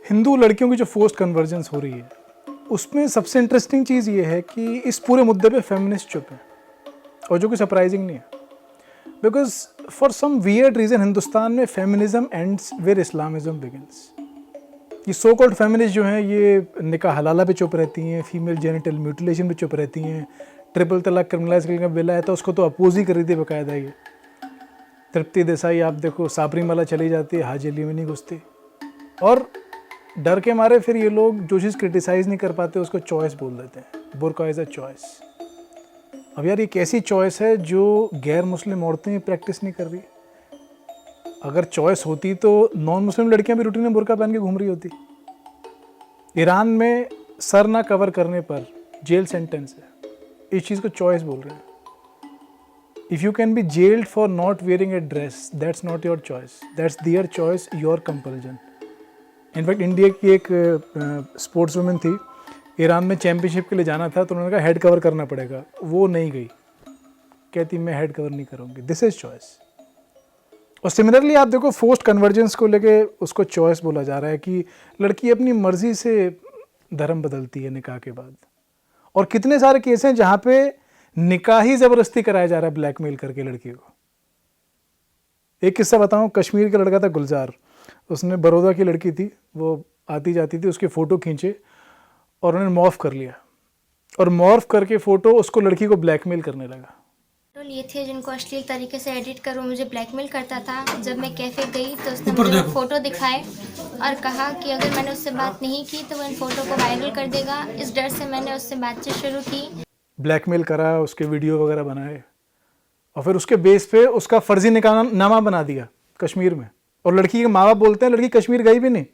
हिंदू लड़कियों की जो फोर्स्ड कन्वर्जेंस हो रही है उसमें सबसे इंटरेस्टिंग चीज़ ये है कि इस पूरे मुद्दे पे फेमिनिस्ट चुप हैं, और जो कि सरप्राइजिंग नहीं है, because for some weird reason Hindustan में feminism ends where Islamism begins. ये सो कॉल्ड फेमिनिस्ट जो हैं ये निकाह हलाला पे चुप रहती हैं, फीमेल जेनिटल म्यूटिलेशन पे चुप रहती हैं, ट्रिपल तलाक क्रिमिनलाइज करने का बिल आया था उसको तो अपोज ही कर रही थी बाकायदा। ये तृप्ति देसाई आप देखो साबरीमाला चली जाती है, हाजी अली में नहीं घुसती, और डर के मारे फिर ये लोग जो चीज़ क्रिटिसाइज़ नहीं कर पाते उसको चॉइस बोल देते हैं। बुर्का इज़ अ चॉइस। अब यार ये कैसी चॉइस है जो गैर मुस्लिम औरतें प्रैक्टिस नहीं कर रही? अगर चॉइस होती तो नॉन मुस्लिम लड़कियां भी रूटीन में बुर्का पहन के घूम रही होती। ईरान में सर ना कवर करने पर जेल सेंटेंस है, इस चीज़ को चॉइस बोल रहे हैं। If you can be gelled for not wearing a dress, that's not your choice, that's their choice, your compulsion. In fact India की एक स्पोर्ट्स वुमेन थी, ईरान में चैम्पियनशिप के लिए जाना था तो उन्होंने कहा हेड कवर करना पड़ेगा, वो नहीं गई, कहती मैं हेड कवर नहीं करूँगी। This is choice. और सिमिलरली आप देखो फोर्स्ड कन्वर्जेंस को लेके उसको चॉइस बोला जा रहा है कि लड़की अपनी मर्जी से धर्म बदलती है निकाह के बाद। और कितने सारे केस हैं जहाँ पे निकाह ही ज़बरदस्ती कराया जा रहा है ब्लैकमेल करके लड़की को। एक किस्सा बताऊँ, कश्मीर का लड़का था गुलजार, उसने बड़ौदा की लड़की थी, वो आती जाती थी, उसके फ़ोटो खींचे और उन्होंने मॉर्फ कर लिया, और मॉर्फ करके फ़ोटो उसको लड़की को ब्लैकमेल करने लगा। तो ये थे जिनको अश्लील तरीके से एडिट कर वो मुझे ब्लैकमेल करता था। जब मैं कैफ़े गई तो उसने मुझे फ़ोटो दिखाए और कहा कि अगर मैंने उससे बात नहीं की तो वो इन फ़ोटो को वायरल कर देगा। इस डर से मैंने उससे बातचीत शुरू की। ब्लैकमेल करा, उसके वीडियो वगैरह बनाए, और फिर उसके बेस पे उसका फर्जी निकाहनामा बना दिया कश्मीर में। और लड़की के माँ बाप बोलते हैं लड़की कश्मीर गई भी नहीं,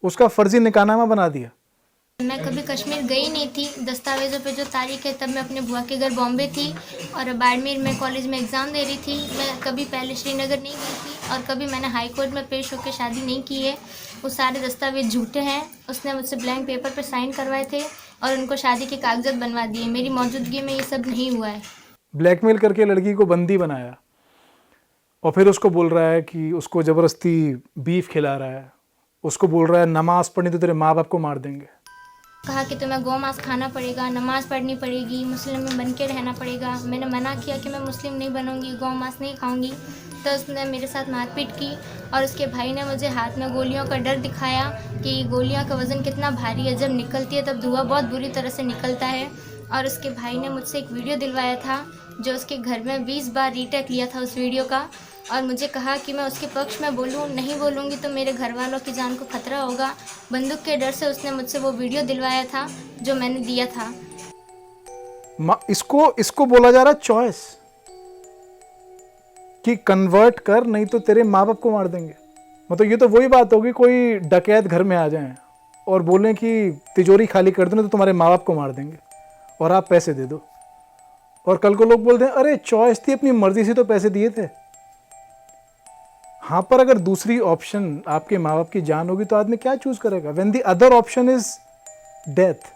उसका फर्जी निकाहनामा बना दिया। मैं कभी कश्मीर गई नहीं थी। दस्तावेज़ों पे जो तारीख है तब मैं अपने बुआ के घर बॉम्बे थी और बाड़मेर में कॉलेज में एग्ज़ाम दे रही थी। मैं कभी पहले श्रीनगर नहीं गई थी और कभी मैंने हाई कोर्ट में पेश होकर शादी नहीं की है। वो सारे दस्तावेज झूठे हैं। उसने मुझसे ब्लैंक पेपर पर साइन करवाए थे और उनको शादी के कागजात बनवा दिए। मेरी मौजूदगी में ये सब नहीं हुआ है। ब्लैकमेल करके लड़की को बंदी बनाया और फिर उसको बोल रहा है कि उसको ज़बरदस्ती बीफ खिला रहा है, उसको बोल रहा है नमाज़ पढ़नी तो तेरे माँ बाप को मार देंगे। कहा कि तुम्हें गौ मांस खाना पड़ेगा, नमाज़ पढ़नी पड़ेगी, मुस्लिम में बन के रहना पड़ेगा। मैंने मना किया कि मैं मुस्लिम नहीं बनूंगी, गौ मांस नहीं खाऊंगी। तो उसने मेरे साथ मारपीट की और उसके भाई ने मुझे हाथ में गोलियों का डर दिखाया कि गोलियों का वज़न कितना भारी है, जब निकलती है तब धुआं बहुत बुरी तरह से निकलता है। और उसके भाई ने मुझसे एक वीडियो दिलवाया था जो उसके घर में 20 बार रीटेक लिया था उस वीडियो का, और मुझे कहा कि मैं उसके पक्ष में बोलूं, नहीं बोलूँगी तो मेरे घर वालों की जान को खतरा होगा। बंदूक के डर से उसने मुझसे वो वीडियो दिलवाया था जो मैंने दिया था। इसको बोला जा रहा है चॉइस कि कन्वर्ट कर नहीं तो तेरे माँ बाप को मार देंगे। मतलब ये तो वही बात होगी कोई डकैत घर में आ जाएं और बोलें कि तिजोरी खाली कर दो तो तुम्हारे माँ बाप को मार देंगे और आप पैसे दे दो, और कल को लोग बोलते हैं अरे चॉइस थी, अपनी मर्जी से तो पैसे दिए थे। हाँ, पर अगर दूसरी ऑप्शन आपके माँ बाप की जान होगी तो आदमी क्या चूज करेगा? When the other option is death,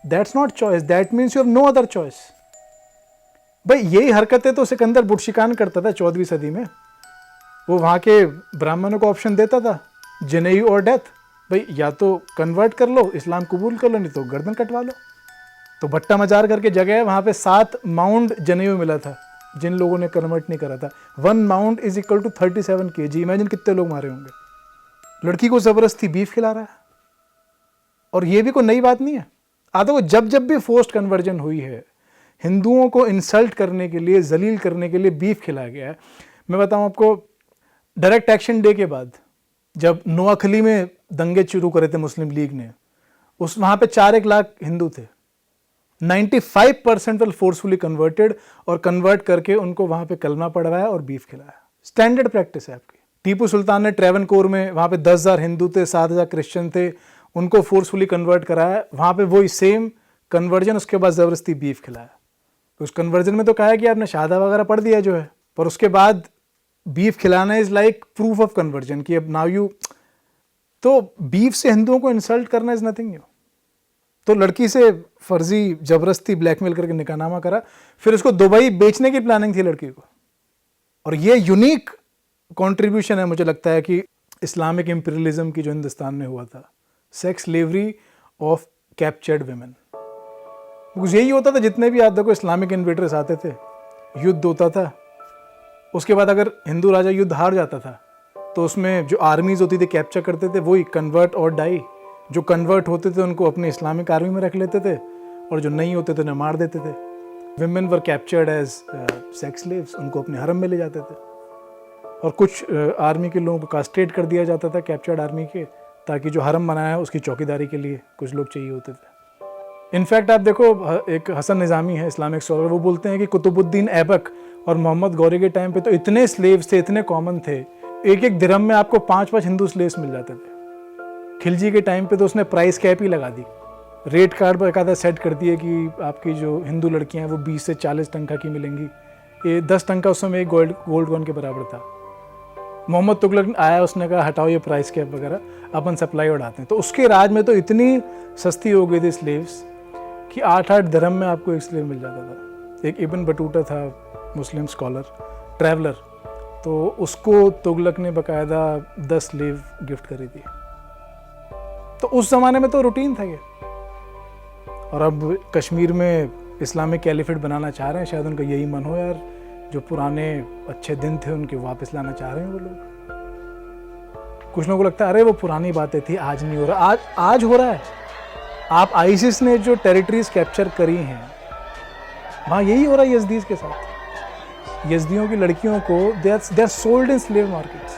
that's not choice, that means you have no other choice. भाई यही हरकतें तो सिकंदर बुटशिकान करता था 14वीं सदी में। वो वहाँ के ब्राह्मणों को ऑप्शन देता था जनेऊ और डेथ। भाई या तो कन्वर्ट कर लो, इस्लाम कबूल कर लो, नहीं तो गर्दन कटवा लो। तो भट्टा मजार करके जगह है, वहाँ पे 7 माउंड जनेऊ मिला था जिन लोगों ने कन्वर्ट नहीं करा था। 1 maund is equal to 37 kg। Imagine कितने लोग मारे होंगे। लड़की को जबरदस्ती बीफ खिला रहा है, और ये भी कोई नई बात नहीं है। देखो जब भी फोर्स्ड कन्वर्जन हुई है, हिंदुओं को इंसल्ट करने के लिए, जलील करने के लिए बीफ खिलाया गया है। मैं बताऊं आपको, डायरेक्ट एक्शन डे के बाद जब नोआखली में दंगे शुरू करे थे मुस्लिम लीग ने, उस वहाँ पे 4-1 लाख हिंदू थे। 95% फोर्सफुली कन्वर्टेड, और कन्वर्ट करके उनको वहाँ पे कलमा पढ़वाया और बीफ खिलाया। स्टैंडर्ड प्रैक्टिस है आपकी। टीपू सुल्तान ने ट्रेवनकोर में, वहाँ पे 10,000 हिंदू थे, 7,000 क्रिश्चियन थे, उनको फोर्सफुली कन्वर्ट कराया। वहाँ पे वही सेम कन्वर्जन, उसके बाद ज़बरदस्ती बीफ खिलाया। उस कन्वर्जन में तो कहा है कि आपने शहादा वगैरह पढ़ दिया जो है, पर उसके बाद बीफ खिलाना is like proof of conversion कि अब नाउ यू। तो बीफ से हिंदुओं को इंसल्ट करना इज़ नथिंग न्यू। तो लड़की से फर्जी जबरदस्ती ब्लैकमेल करके निकाहनामा करा, फिर उसको दुबई बेचने की प्लानिंग थी लड़की को। और ये यूनिक कंट्रीब्यूशन है मुझे लगता है कि इस्लामिक इम्पीरियलिज्म की जो हिंदुस्तान में हुआ था, sex slavery of captured women. Because यही होता था, जितने भी आप देखो इस्लामिक इन्वेडर्स आते थे, युद्ध होता था, उसके बाद अगर हिंदू राजा युद्ध हार जाता था तो उसमें जो आर्मीज होती थी कैप्चर करते थे, वही कन्वर्ट और डाई। जो कन्वर्ट होते थे उनको अपने इस्लामिक आर्मी में रख लेते थे, और जो नहीं होते थे उन्हें मार देते थे। Women were captured as sex slaves, उनको अपने हरम में ले जाते थे। और कुछ आर्मी के लोगों को कास्ट्रेट कर दिया जाता था कैप्चर्ड आर्मी के, ताकि जो हरम बनाया है उसकी चौकीदारी के लिए कुछ लोग चाहिए होते थे। इनफैक्ट आप देखो, एक हसन निज़ामी है इस्लामिक स्कॉलर, वो बोलते हैं कि कुतुबुद्दीन ऐबक और मोहम्मद गौरी के टाइम पे तो इतने स्लेव्स थे, इतने कॉमन थे, एक एक दिरहम में आपको 5-5 हिंदू स्लेव्स मिल जाते थे। खिलजी के टाइम पे तो उसने प्राइस कैप ही लगा दी, रेट कार्ड पर एकाधा सेट कर दिए कि आपकी जो हिंदू लड़कियां हैं वो 20 से 40 टंका की मिलेंगी। ये 10 टंका उस समय एक गोल्ड कॉइन के बराबर था। मोहम्मद तुगलक आया, उसने कहा हटाओ ये प्राइस कैप वगैरह, अपन सप्लाई उड़ाते हैं। तो उसके राज में तो इतनी सस्ती हो गई थी स्लेव्स कि 8-8 दिरहम में आपको एक स्लेव मिल जाता था। एक इब्न बटूटा था मुस्लिम स्कॉलर, ट्रैवलर, तो उसको तुगलक ने बाकायदा 10 स्लेव गिफ्ट करी थी। तो उस ज़माने में तो रूटीन था ये। और अब कश्मीर में इस्लामिक कैलिफेट बनाना चाह रहे हैं, शायद उनका यही मन हो यार, जो पुराने अच्छे दिन थे उनके वापस लाना चाह रहे हैं वो लोग। कुछ लोगों को लगता है अरे वो पुरानी बातें थी, आज नहीं हो रहा। आज हो रहा है। आप आईसिस ने जो टेरिटरीज कैप्चर करी हैं, वहाँ यही हो रहा है यज़दीज़ के साथ। यज़दियों की लड़कियों को they are sold in slave markets.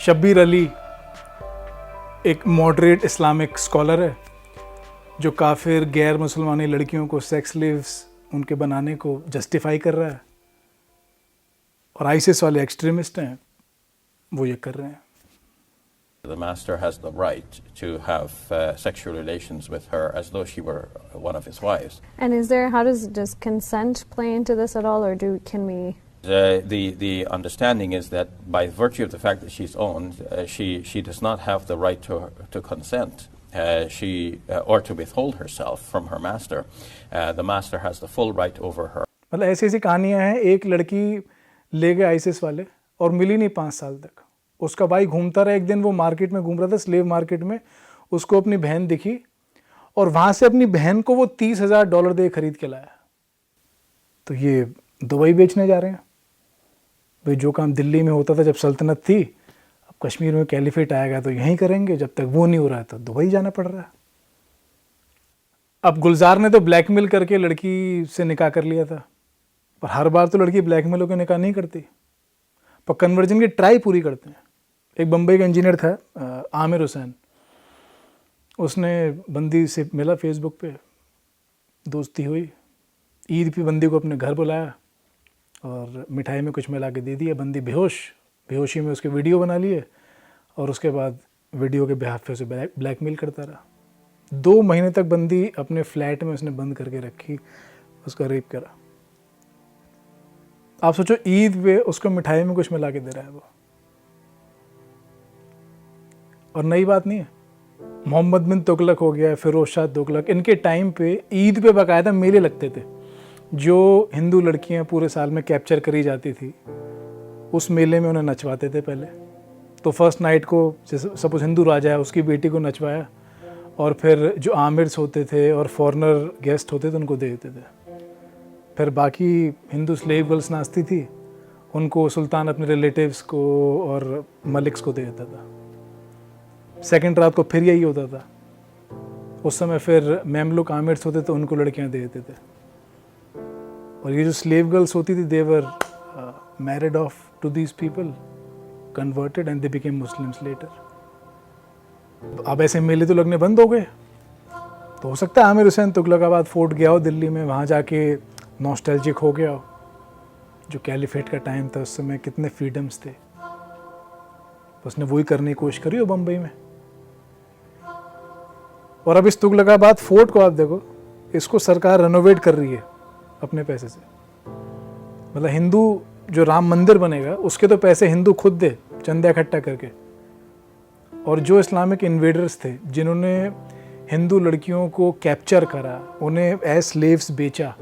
Shabbir Ali एक मॉडरेट इस्लामिक स्कॉलर है जो काफिर गैर मुसलमानी लड़कियों को सेक्स स्लेव्स उनके बनाने को जस्टिफाई कर रहा है, और आईसिस वाले एक्सट्रीमिस्ट हैं वो ये कर रहे हैं। The master has the right to have sexual relations with her as though she were one of his wives. And does consent play into this at all, or can we? The understanding is that by virtue of the fact that she's owned, she does not have the right to consent. Or to withhold herself from her master. The master has the full right over her. मतलब ऐसी ऐसी कहानियां हैं। एक लड़की ले गए ISIS वाले और मिली नहीं 5 साल तक। उसका भाई घूमता रहा, एक दिन वो मार्केट में घूम रहा था, स्लेव मार्केट में, उसको अपनी बहन दिखी और वहाँ से अपनी बहन को वो $30,000 दे खरीद के लाया। तो ये दुबई बेचने जा रहे हैं भाई। जो काम दिल्ली में होता था जब सल्तनत थी, अब कश्मीर में कैलिफेट आएगा तो यहीं करेंगे, जब तक वो नहीं हो रहा है तो दुबई जाना पड़ रहा है। अब गुलजार ने तो ब्लैकमेल करके लड़की से निकाह कर लिया था, पर हर बार तो लड़की ब्लैकमेल होकर निकाह नहीं करती, पर कन्वर्जन की ट्राई पूरी करते हैं। एक बम्बई का इंजीनियर था आमिर हुसैन, उसने बंदी से मिला फेसबुक पे, दोस्ती हुई, ईद पे बंदी को अपने घर बुलाया और मिठाई में कुछ मिला के दे दिया। बंदी बेहोशी में उसके वीडियो बना लिए और उसके बाद वीडियो के बिहाफ पे उसे ब्लैकमेल करता रहा। 2 महीने तक बंदी अपने फ्लैट में उसने बंद करके रखी, उसका रेप करा। आप सोचो, ईद पे उसको मिठाई में कुछ मिला के दे रहा है वो। और नई बात नहीं है, मोहम्मद बिन तुगलक हो गया, फिरोज शाह तुगलक, इनके टाइम पे ईद पे बाकायदा मेले लगते थे। जो हिंदू लड़कियां पूरे साल में कैप्चर करी जाती थी, उस मेले में उन्हें नचवाते थे पहले। तो फर्स्ट नाइट को जैसे सपोज हिंदू राजा है, उसकी बेटी को नचवाया, और फिर जो आमिर्स होते थे और फॉरेनर गेस्ट होते थे उनको दे देते थे। फिर बाकी हिंदू स्लेव गर्ल्स नाचती थी, उनको सुल्तान अपने रिलेटिव्स को और मलिक्स को दे देता था। सेकंड रात को फिर यही होता था। उस समय फिर मेमलुक आमिर्स होते तो उनको लड़कियां दे देते थे। और ये जो स्लेव गर्ल्स होती थी, they were married off to these people, converted and they became Muslims later. अब ऐसे मेले तो लगने बंद हो गए। तो हो सकता है आमिर हुसैन तुगलकाबाद फोर्ट गया हो दिल्ली में, वहाँ जाके नॉस्टैल्जिक हो गया हो। जो कैलिफेट का टाइम था उस समय कितने फ्रीडम्स थे, उसने वही करने की कोशिश करी हो बम्बई में। और अब इस तुगलकाबाद फोर्ट को आप देखो, इसको सरकार रेनोवेट कर रही है अपने पैसे से। मतलब हिंदू जो राम मंदिर बनेगा उसके तो पैसे हिंदू खुद दे, चंदा इकट्ठा करके। और जो इस्लामिक इन्वेडर्स थे जिन्होंने हिंदू लड़कियों को कैप्चर करा, उन्हें एज स्लेव्स बेचा,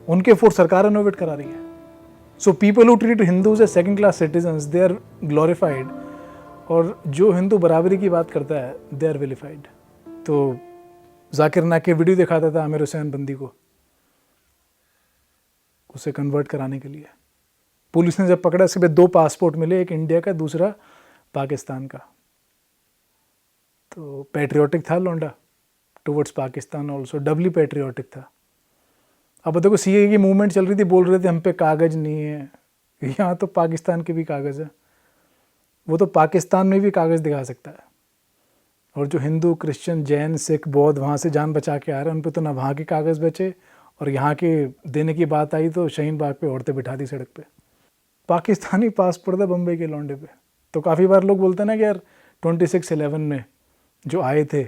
उनके फोर्स सरकार इनोवेट करा रही है. So people who treat Hindus as second class citizens, they are glorified, और जो हिंदू बराबरी की बात करता है दे आर विलिफाइड. तो जाकिर नाइक के वीडियो दिखाता था आमिर हुसैन बंदी को, उसे कन्वर्ट कराने के लिए. पुलिस ने जब पकड़ा, इसके 2 पासपोर्ट मिले, एक इंडिया का, दूसरा पाकिस्तान का. तो पैट्रियोटिक था लौंडा टुवर्ड्स पाकिस्तान, ऑल्सो डबली पैट्रियोटिक था. अब देखो सीए की मूवमेंट चल रही थी, बोल रहे थे हम पे कागज़ नहीं है. यहाँ तो पाकिस्तान के भी कागज़ है, वो तो पाकिस्तान में भी कागज़ दिखा सकता है. और जो हिंदू, क्रिश्चियन, जैन, सिख, बौद्ध वहाँ से जान बचा के आ रहे हैं, उन पे तो ना वहाँ के कागज़ बचे, और यहाँ के देने की बात आई तो शाहीन बाग पे औरतें बिठा दी सड़क पे. पाकिस्तानी पासपोर्ट था बम्बई के लौंडे पे. तो काफ़ी बार लोग बोलते हैं ना कि यार 26/11 में जो आए थे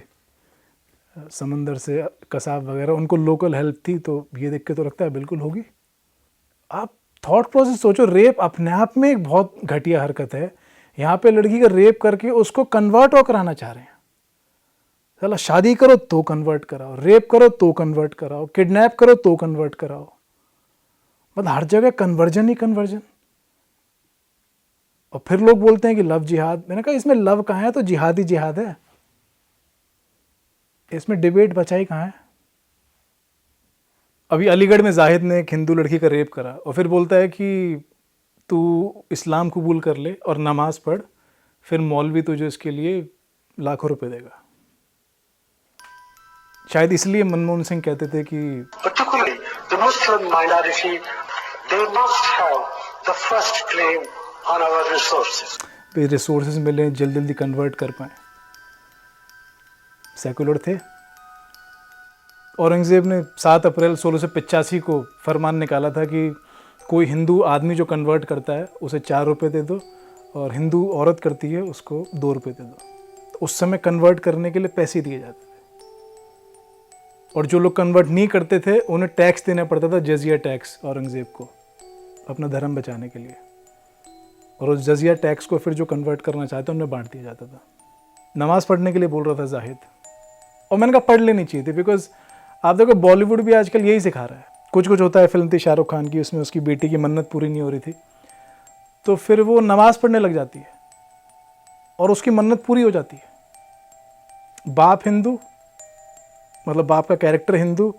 समंदर से कसाब वगैरह, उनको लोकल हेल्प थी, तो ये देख के तो लगता है बिल्कुल होगी. आप थॉट प्रोसेस सोचो, रेप अपने आप में एक बहुत घटिया हरकत है. यहाँ पे लड़की का रेप करके उसको कन्वर्ट और कराना चाह रहे हैं. चलो शादी करो तो कन्वर्ट कराओ, रेप करो तो कन्वर्ट कराओ, किडनैप करो तो कन्वर्ट कराओ. मतलब हर जगह कन्वर्जन ही कन्वर्जन. और फिर लोग बोलते हैं कि लव जिहाद. मैंने कहा इसमें लव कहाँ है, तो जिहाद ही जिहाद है. इसमें डिबेट बचा ही कहाँ है. अभी अलीगढ़ में जाहिद ने एक हिंदू लड़की का रेप करा, और फिर बोलता है कि तू इस्लाम कबूल कर ले और नमाज पढ़, फिर मौलवी तुझे इसके लिए लाखों रुपए देगा. शायद इसलिए मनमोहन सिंह कहते थे कि particularly the Muslim minority, they must have the first claim on our resources. Resources मिले, जल्दी जल्दी कन्वर्ट कर पाए. सेकुलर थे. औरंगज़ेब ने 7 अप्रैल 1685 को फरमान निकाला था कि कोई हिंदू आदमी जो कन्वर्ट करता है उसे 4 रुपये दे दो, और हिंदू औरत करती है उसको 2 रुपये दे दो. उस समय कन्वर्ट करने के लिए पैसे दिए जाते थे, और जो लोग कन्वर्ट नहीं करते थे उन्हें टैक्स देना पड़ता था, जजिया टैक्स, औरंगज़ेब को अपना धर्म बचाने के लिए. और उस जजिया टैक्स को फिर जो कन्वर्ट करना चाहते उन्हें बांट दिया जाता था. नमाज पढ़ने के लिए बोल रहा था जाहिद, और मैंने कहा पढ़ लेनी चाहिए थी, बिकॉज आप देखो बॉलीवुड भी आजकल यही सिखा रहा है. कुछ होता है. फिल्म थी शाहरुख खान की, उसमें उसकी बेटी की मन्नत पूरी नहीं हो रही थी, तो फिर वो नमाज पढ़ने लग जाती है और उसकी मन्नत पूरी हो जाती है. बाप हिंदू, मतलब बाप का कैरेक्टर हिंदू,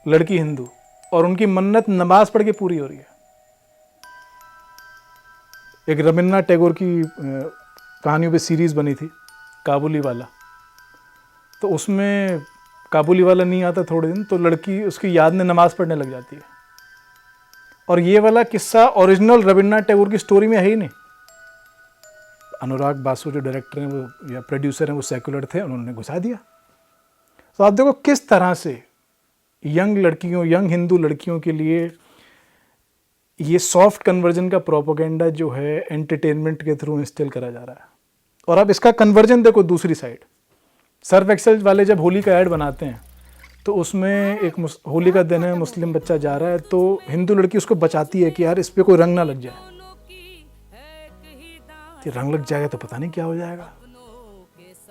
लड़की हिंदू, और उनकी मन्नत नमाज पढ़ के पूरी हो रही है. एक रविन्द्रनाथ टैगोर की कहानियों पे सीरीज़ बनी थी, काबुली वाला. तो उसमें काबुली वाला नहीं आता थोड़े दिन, तो लड़की उसकी याद में नमाज पढ़ने लग जाती है. और ये वाला किस्सा ओरिजिनल रविन्द्रनाथ टैगोर की स्टोरी में है ही नहीं. अनुराग बासु जो डायरेक्टर हैं वो या प्रोड्यूसर हैं वो सेकुलर थे, उन्होंने घुसा दिया. तो आप देखो किस तरह से यंग लड़कियों, यंग हिंदू लड़कियों के लिए ये सॉफ्ट कन्वर्जन का प्रोपोगेंडा जो है एंटरटेनमेंट के थ्रू इंस्टिल करा जा रहा है. और अब इसका कन्वर्जन देखो दूसरी साइड. सर्फ एक्सेल वाले जब होली का ऐड बनाते हैं तो उसमें एक होली का दिन है, मुस्लिम बच्चा जा रहा है, तो हिंदू लड़की उसको बचाती है कि यार इस पर कोई रंग ना लग जाए. कि रंग लग जाएगा तो पता नहीं क्या हो जाएगा.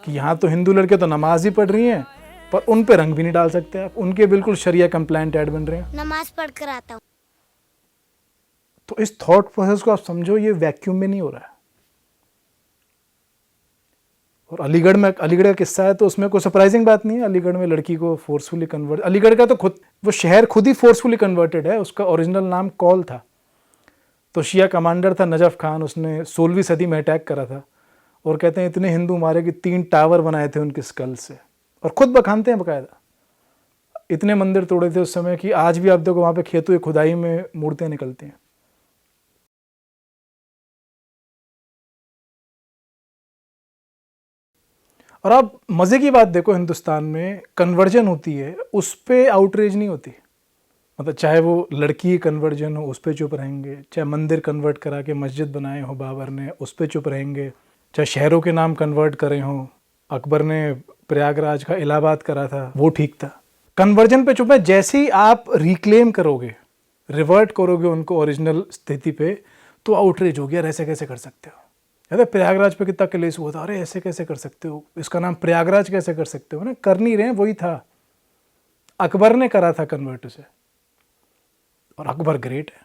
कि यहाँ तो हिंदू लड़के तो नमाज ही पढ़ रही हैं, पर उन पे रंग भी नहीं डाल सकते आप. उनके बिल्कुल शरिया कंप्लायंट ऐड बन रहे हैं. नमाज पढ़ कर आता हूँ. तो इस थॉट प्रोसेस को आप समझो, ये वैक्यूम में नहीं हो रहा है. और अलीगढ़ का किस्सा है, तो उसमें कोई सरप्राइजिंग बात नहीं है. अलीगढ़ में लड़की को फोर्सफुली कन्वर्ट, अलीगढ़ का तो खुद वो शहर खुद ही फोर्सफुली कन्वर्टेड है. उसका ओरिजिनल नाम कौल था. तो शिया कमांडर था नजफ खान, उसने 16वीं सदी में अटैक करा था, और कहते हैं इतने हिंदू मारे कि 3 टावर बनाए थे उनके स्कल से. और खुद बखानते हैं बकायदा. इतने मंदिर तोड़े थे उस समय कि आज भी आप देखो वहाँ पे खेतों की खुदाई में मूर्तियाँ निकलती हैं. और आप मज़े की बात देखो, हिंदुस्तान में कन्वर्जन होती है उस पर आउटरीच नहीं होती. मतलब चाहे वो लड़की कन्वर्जन हो उस पर चुप रहेंगे, चाहे मंदिर कन्वर्ट करा के मस्जिद बनाए हो बाबर ने उस पर चुप रहेंगे, चाहे शहरों के नाम कन्वर्ट करे हों. अकबर ने प्रयागराज का इलाहाबाद करा था, वो ठीक था. कन्वर्जन पे चुप है. जैसे ही आप रिक्लेम करोगे, रिवर्ट करोगे उनको ओरिजिनल स्थिति पे, तो आउटरीच हो गया, ऐसे कैसे कर सकते हो. याद है प्रयागराज पे कितना क्लेश हुआ था, अरे ऐसे कैसे कर सकते हो, इसका नाम प्रयागराज कैसे कर सकते हो ना, कर नहीं रहे हैं, वही था, अकबर ने करा था कन्वर्ट उसे, और अकबर ग्रेट है,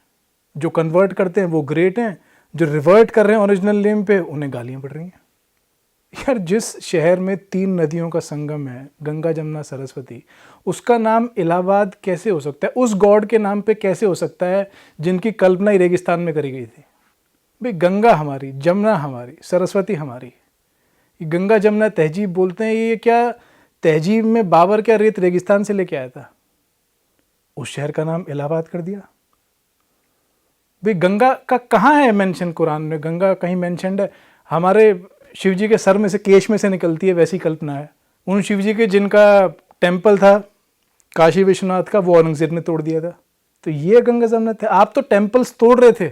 जो कन्वर्ट करते हैं वो ग्रेट हैं, जो रिवर्ट कर रहे हैं ओरिजिनल नेम पे उन्हें गालियां पड़ रही हैं। यार जिस शहर में 3 नदियों का संगम है, गंगा जमुना सरस्वती, उसका नाम इलाहाबाद कैसे हो सकता है, उस गॉड के नाम पे कैसे हो सकता है जिनकी कल्पना ही रेगिस्तान में करी गई थी। भाई गंगा हमारी, जमुना हमारी, सरस्वती हमारी, ये गंगा जमुना तहजीब बोलते हैं, ये क्या तहजीब में बाबर क्या रेत रेगिस्तान से लेके आया था, उस शहर का नाम इलाहाबाद कर दिया। भाई गंगा का कहाँ है मेंशन कुरान में, गंगा कहीं मेंशनड है? हमारे शिव जी के सर में से, केश में से निकलती है, वैसी कल्पना है। उन शिव जी के जिनका टेम्पल था काशी विश्वनाथ का, वो औरंगजेब ने तोड़ दिया था, तो ये गंगा जमुना थे। आप तो टेम्पल्स तोड़ रहे थे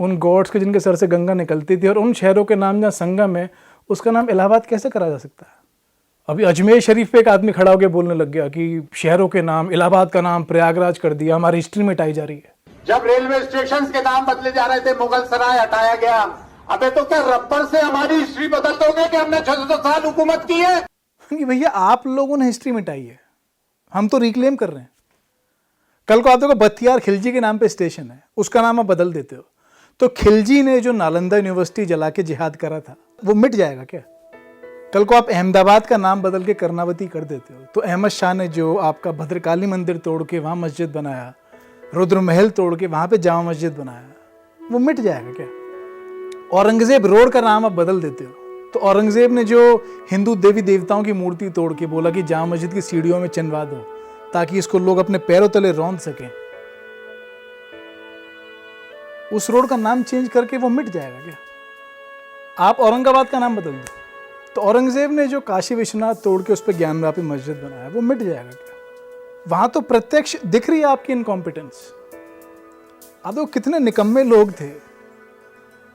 उन गॉड्स के जिनके सर से गंगा निकलती थी, और उन शहरों के नाम जहाँ संगम है उसका नाम इलाहाबाद कैसे करा जा सकता है? अभी अजमेर शरीफ पे एक आदमी खड़ा होकर बोलने लग गया कि शहरों के नाम, इलाहाबाद का नाम प्रयागराज कर दिया, हमारी हिस्ट्री मिटाई जा रही है। जब रेलवे स्टेशन के नाम बदले जा रहे थे, मुगल सराय हटाया गया। अबे तो क्या रबर से हमारी हिस्ट्री बदल दोगे कि हमने 600 साल हुकूमत की है? भैया आप लोगों ने हिस्ट्री मिटाई है, हम तो रिक्लेम कर रहे हैं। कल को आप देखो बख्तियार खिलजी के नाम पे स्टेशन है, उसका नाम आप बदल देते हो, तो खिलजी ने जो नालंदा यूनिवर्सिटी जला के जिहाद करा था वो मिट जाएगा क्या? कल को आप अहमदाबाद का नाम बदल के कर्नावती कर देते हो, तो अहमद शाह ने जो आपका भद्रकाली मंदिर तोड़ के वहाँ मस्जिद बनाया, रुद्र महल तोड़ के वहाँ पे जामा मस्जिद बनाया, वो मिट जाएगा क्या? औरंगजेब रोड का नाम आप बदल देते हो, तो औरंगजेब ने जो हिंदू देवी देवताओं की मूर्ति तोड़ के बोला कि जामा मस्जिद की सीढ़ियों में चिनवा दो ताकि इसको लोग अपने पैरों तले रौंद सकें, उस रोड का नाम चेंज करके वो मिट जाएगा क्या? आप औरंगाबाद का नाम बदल दो, तो औरंगजेब ने जो काशी विश्वनाथ तोड़ के उस पर ज्ञानवापी मस्जिद बनाया, वो मिट जाएगा क्या? वहां तो प्रत्यक्ष दिख रही है आपकी इनकॉम्पिटेंस। अब तो कितने निकम्मे लोग थे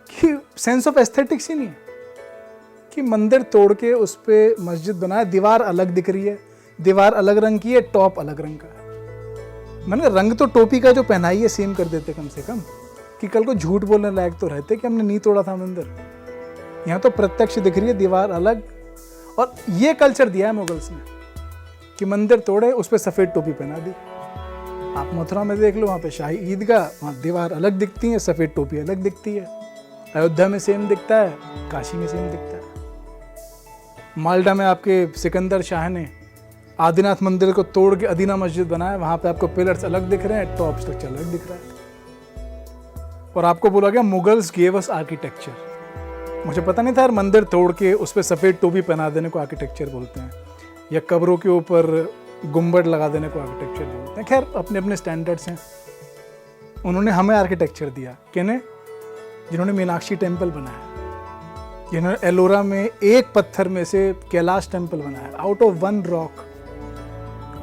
कि सेंस ऑफ एस्थेटिक्स ही नहीं है, कि मंदिर तोड़ के उस पर मस्जिद बनाया, दीवार अलग दिख रही है, दीवार अलग रंग की है, टॉप अलग रंग का है। मैंने रंग तो टोपी का जो पहनाई है सेम कर देते कम से कम, कि कल को झूठ बोलने लायक तो रहते कि हमने नहीं तोड़ा था मंदिर। यहाँ तो प्रत्यक्ष दिख रही है, दीवार अलग। और ये कल्चर दिया है मुगल्स ने कि मंदिर तोड़े, उस पर सफ़ेद टोपी पहना दी। आप मथुरा में देख लो, वहाँ पे शाही ईदगाह, वहाँ दीवार अलग दिखती है, सफ़ेद टोपी अलग दिखती है। अयोध्या में सेम दिखता है, काशी में सेम दिखता है। माल्टा में आपके सिकंदर शाह ने आदिनाथ मंदिर को तोड़ के अदीना मस्जिद बनाया, वहाँ पे आपको पिलर्स अलग दिख रहे हैं, टॉप स्ट्रक्चर अलग दिख रहा है। और आपको बोला गया मुगल्स गेव अस आर्किटेक्चर। मुझे पता नहीं था यार, मंदिर तोड़ के उस पर सफ़ेद टोपी पहना देने को आर्किटेक्चर बोलते हैं, या कब्रों के ऊपर गुम्बद लगा देने को आर्किटेक्चर बोलते हैं। खैर अपने अपने स्टैंडर्ड्स हैं। उन्होंने हमें आर्किटेक्चर दिया, किन्हें? जिन्होंने मीनाक्षी टेम्पल बनाया, जिन्होंने एलोरा में एक पत्थर में से कैलाश टेम्पल बनाया, आउट ऑफ 1 रॉक,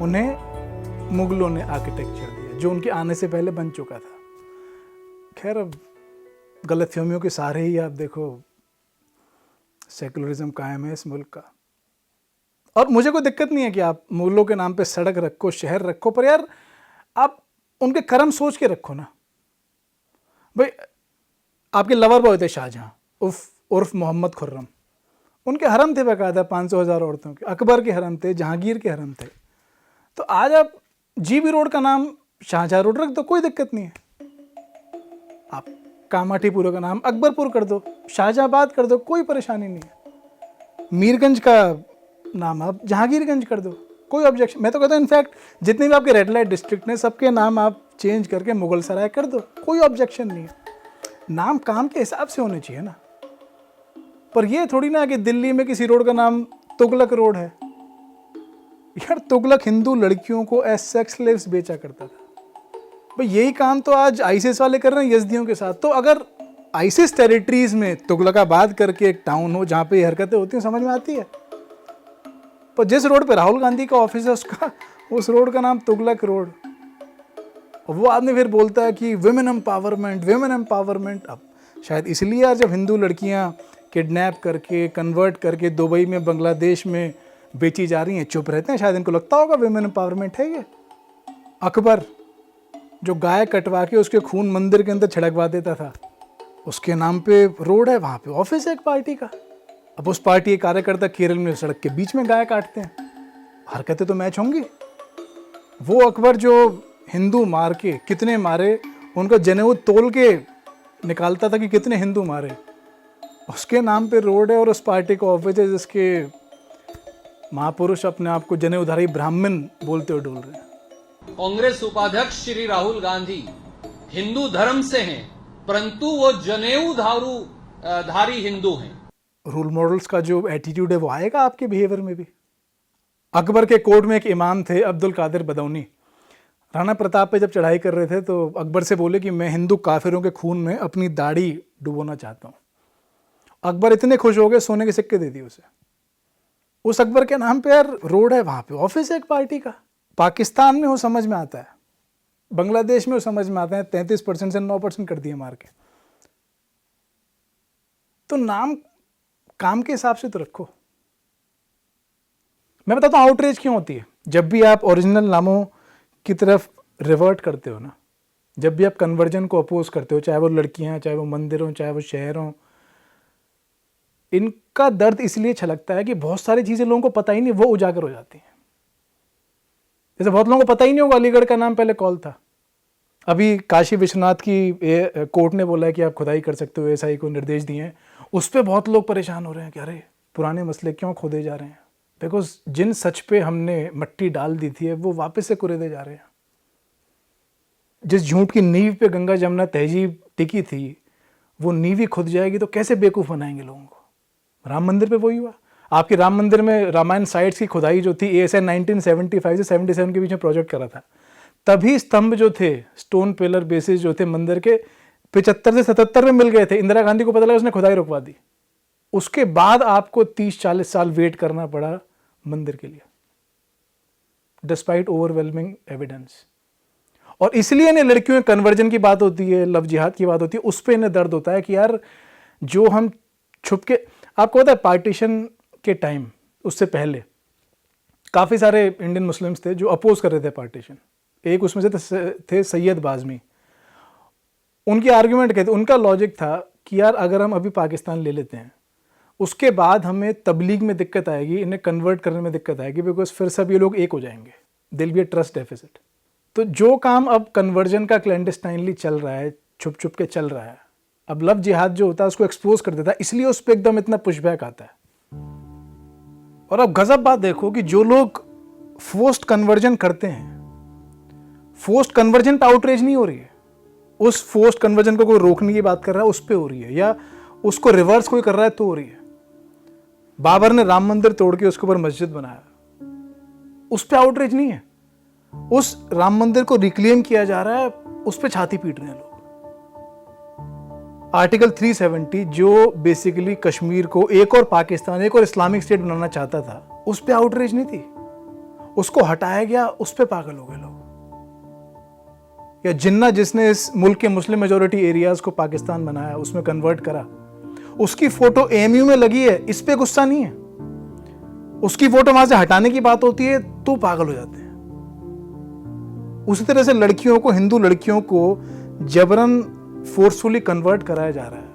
उन्हें मुगलों ने आर्किटेक्चर दिया जो उनके आने से पहले बन चुका था। खैर अब गलतफहमियों के सारे ही आप देखो, सेकुलरिज्म कायम है इस मुल्क का। और मुझे कोई दिक्कत नहीं है कि आप मुगलों के नाम पे सड़क रखो, शहर रखो, पर यार आप उनके कर्म सोच के रखो ना। भाई आपके लवर बॉय थे शाहजहां उर्फ मोहम्मद खुर्रम, उनके हरम थे बाकायदा 500,000 औरतों के। अकबर के हरम थे, जहांगीर के हरम थे। तो आज आप जीबी रोड का नाम शाहजहां रोड रख दो, कोई दिक्कत नहीं है। आप कामाठीपुर का नाम अकबरपुर कर दो, शाहजहाबाद कर दो, कोई परेशानी नहीं है। मीरगंज का नाम आप जहांगीरगंज कर दो, कोई ऑब्जेक्शन। मैं तो कहता हूँ इनफैक्ट जितने भी आपके रेड लाइट डिस्ट्रिक्ट ने सबके नाम आप चेंज करके मुगल सराय कर दो, कोई ऑब्जेक्शन नहीं है। नाम काम के हिसाब से होने चाहिए ना। पर ये थोड़ी ना कि दिल्ली में किसी रोड का नाम तुगलक रोड है। यार तुगलक हिंदू लड़कियों को एज सेक्स स्लेव्स बेचा करता था। भाई यही काम तो आज आईसिस वाले कर रहे हैं यज़दियों के साथ। तो अगर आईसिस टेरिटरीज में तुगलकाबाद करके एक टाउन हो जहाँ पे ये हरकतें होती हैं, समझ में आती है। पर जिस रोड पे राहुल गांधी का ऑफिस है उस रोड का नाम तुगलक रोड। और वो आदमी फिर बोलता है कि विमेन एम्पावरमेंट, विमेन एम्पावरमेंट। अब शायद इसलिए यार जब हिंदू लड़कियाँ किडनैप करके कन्वर्ट करके दुबई में, बांग्लादेश में बेची जा रही हैं, चुप रहते हैं। शायद इनको लगता होगा विमेन एम्पावरमेंट है ये। अकबर जो गाय कटवा के उसके खून मंदिर के अंदर छिड़कवा देता था, उसके नाम पे रोड है, वहाँ पे ऑफिस है एक पार्टी का। अब उस पार्टी के कार्यकर्ता केरल में सड़क के बीच में गाय काटते हैं, हरकतें तो मैच होंगी। वो अकबर जो हिंदू मार के कितने मारे, उनका जनेऊ तोल के निकालता था कि कितने हिंदू मारे, उसके नाम पे रोड है और उस पार्टी का ऑफिस है जिसके महापुरुष अपने आप को जनेऊधारी ब्राह्मण बोलते हुए डोल रहे हैं। कांग्रेस उपाध्यक्ष श्री राहुल गांधी हिंदू धर्म से हैं, परंतु वो जनेऊ धारी हिंदू हैं। रोल मॉडल्स का जो एटीट्यूड है वो आएगा आपके बिहेवियर में भी। अकबर के कोर्ट में एक इमाम थे अब्दुल कादिर बदौनी, राणा प्रताप पे जब चढ़ाई कर रहे थे तो अकबर से बोले कि मैं हिंदू काफिरों के खून में अपनी दाढ़ी डुबोना चाहता हूँ। अकबर इतने खुश हो गए, सोने के सिक्के दे दिए उसे। उस अकबर के नाम पे यार रोड है, वहाँ पे ऑफिस है एक पार्टी का। पाकिस्तान में वो समझ में आता है, बांग्लादेश में वो समझ में आता है, 33% से 9% कर दिए मार के। तो नाम काम के हिसाब से तो रखो। मैं बताता हूँ आउटरीच क्यों होती है। जब भी आप ओरिजिनल नामों की तरफ रिवर्ट करते हो ना, जब भी आप कन्वर्जन को अपोज करते हो, चाहे वो लड़कियां, चाहे वो मंदिर हो, चाहे वो शहर हो, इनका दर्द इसलिए छलकता है कि बहुत सारी चीज़ें लोगों को पता ही नहीं, वो उजागर हो जाती हैं। जैसे बहुत लोगों को पता ही नहीं होगा अलीगढ़ का नाम पहले कौल था। अभी काशी विश्वनाथ की कोर्ट ने बोला है कि आप खुदाई कर सकते हो, एसआई को निर्देश दिए हैं। उस पर बहुत लोग परेशान हो रहे हैं कि अरे पुराने मसले क्यों खोदे जा रहे हैं, बिकॉज जिन सच पे हमने मट्टी डाल दी थी वो वापस से कुरेदे जा रहे हैं। जिस झूठ की नींव पे गंगा जमुना तहजीब टिकी थी, वो नींव ही खुद जाएगी तो कैसे बेवकूफ़ बनाएंगे लोगों को। राम मंदिर पे वही हुआ। आपके राम मंदिर में रामायण साइट्स की खुदाई जो थी, एएसआई 1975 से 77 के बीच में प्रोजेक्ट करा था, तभी स्तंभ जो थे, स्टोन पिलर बेसिस जो थे मंदिर के, 75 से 77 में मिल गए थे। इंदिरा गांधी को पता लगा, उसने खुदाई रुकवा दी। उसके बाद आपको 30-40 साल वेट करना पड़ा मंदिर के लिए, डिस्पाइट ओवरवेलमिंग एविडेंस। और इसलिए इन्हें लड़कियों के कन्वर्जन की बात होती है, लव जिहाद की बात होती है, उस पर इन्हें दर्द होता है कि यार जो हम छुप के, आपको पता है पार्टीशन के टाइम, उससे पहले काफ़ी सारे इंडियन मुस्लिम्स थे जो अपोज कर रहे थे पार्टीशन। एक उसमें से थे सैयद बाज़मी। उनकी आर्ग्यूमेंट कहते, उनका लॉजिक था कि यार अगर हम अभी पाकिस्तान ले लेते हैं, उसके बाद हमें तबलीग में दिक्कत आएगी, इन्हें कन्वर्ट करने में दिक्कत आएगी, बिकॉज फिर सब ये लोग एक हो जाएंगे, दिल बी ए ट्रस्ट डेफिसिट। तो जो काम अब कन्वर्जन का क्लैंडस्टाइनली चल रहा है, छुप छुप के चल रहा है, अब लव जिहाद जो होता है उसको एक्सपोज कर देता है, इसलिए उस पर एकदम इतना पुशबैक आता है। और अब गजब बात देखो कि जो लोग फोर्स्ड कन्वर्जन करते हैं, फोर्स्ड कन्वर्जन पे आउटरीच नहीं हो रही है, उस फोर्स्ड कन्वर्जन को कोई रोकने की बात कर रहा है उस पे हो रही है, या उसको रिवर्स कोई कर रहा है तो हो रही है। बाबर ने राम मंदिर तोड़ के उसके ऊपर मस्जिद बनाया, उस पे आउटरीच नहीं है। उस राम मंदिर को रिक्लेम किया जा रहा है, उस पे छाती पीट रहे हैं लोग। आर्टिकल 370 जो बेसिकली कश्मीर को एक और पाकिस्तान, एक और इस्लामिक स्टेट बनाना चाहता था, उस पे आउटरीच नहीं थी, उसको हटाया गया, उस पे पागल हो गए लोग। या जिन्ना जिसने इस मुल्क के मुस्लिम मेजोरिटी एरियाज को पाकिस्तान बनाया, उसमें कन्वर्ट करा, उसकी फोटो एएमयू में लगी है, इस पे गुस्सा नहीं है। उसकी फोटो वहां से हटाने की बात होती है तो पागल हो जाते हैं। उसी तरह से लड़कियों को, हिंदू लड़कियों को जबरन फोर्सफुली कन्वर्ट कराया जा रहा है,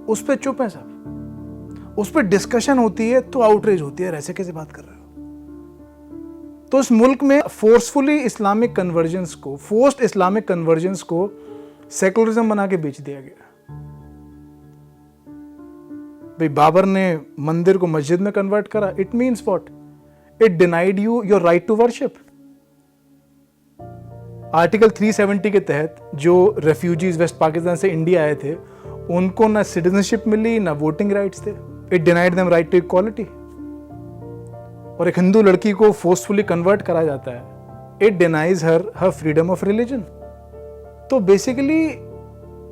उस पर चुप है सब। उस पर डिस्कशन होती है तो आउटरीच होती है, ऐसे कैसे बात कर रहे हो। तो इस मुल्क में फोर्सफुली इस्लामिक कन्वर्जेंस को, फोर्स्ड इस्लामिक कन्वर्जेंस को सेकुलरिज्म बना के बेच दिया गया। भाई बाबर ने मंदिर को मस्जिद में कन्वर्ट करा, it means what? It denied you your right to worship. Article 370 के तहत जो रेफ्यूजीज वेस्ट पाकिस्तान से इंडिया आए थे, उनको ना सिटीजनशिप मिली, ना वोटिंग राइट्स थे। It denied them right to equality. और एक हिंदू लड़की को फोर्सफुली कन्वर्ट करा जाता है, it denies her freedom of religion. तो बेसिकली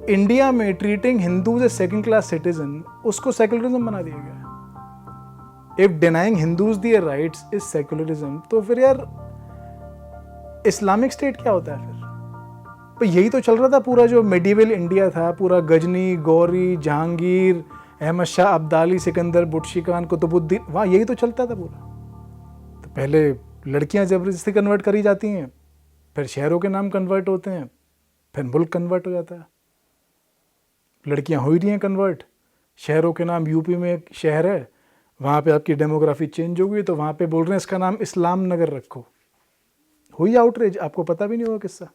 इंडिया में treating Hindus as second class citizen, उसको सेकुलरिज्म बना दिया गया। If denying Hindus their rights is secularism, तो फिर यार इस्लामिक स्टेट क्या होता है फिर? तो यही तो चल रहा था पूरा जो मेडिवल इंडिया था, पूरा गजनी, गौरी, जहांगीर, अहमद शाह अब्दाली, सिकंदर, बुट्शी खान, कुतुबुद्दीन, वहाँ यही तो चलता था पूरा। तो पहले लड़कियां जबरदस्ती कन्वर्ट करी जाती हैं, फिर शहरों के नाम कन्वर्ट होते हैं, फिर मुल्क कन्वर्ट हो जाता है। लड़कियां हो ही रही हैं कन्वर्ट। शहरों के नाम, यूपी में एक शहर है, वहाँ पे आपकी डेमोग्राफी चेंज हो गई तो वहाँ पे बोल रहे हैं इसका नाम इस्लाम नगर रखो। हुई आउटरीच, आपको पता भी नहीं होगा किस्सा।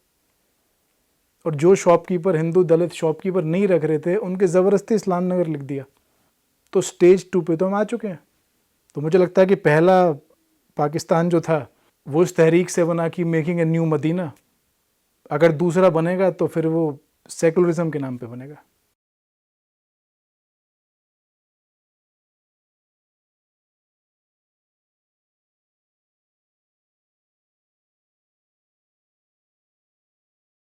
और जो शॉपकीपर, हिंदू दलित शॉपकीपर नहीं रख रहे थे, उनके ज़बरदस्ती इस्लाम नगर लिख दिया। तो स्टेज 2 पे तो हम आ चुके हैं। तो मुझे लगता है कि पहला पाकिस्तान जो था वो इस तहरीक से बना कि मेकिंग ए न्यू मदीना। अगर दूसरा बनेगा तो फिर वो सेकुलरिज्म के नाम पे बनेगा।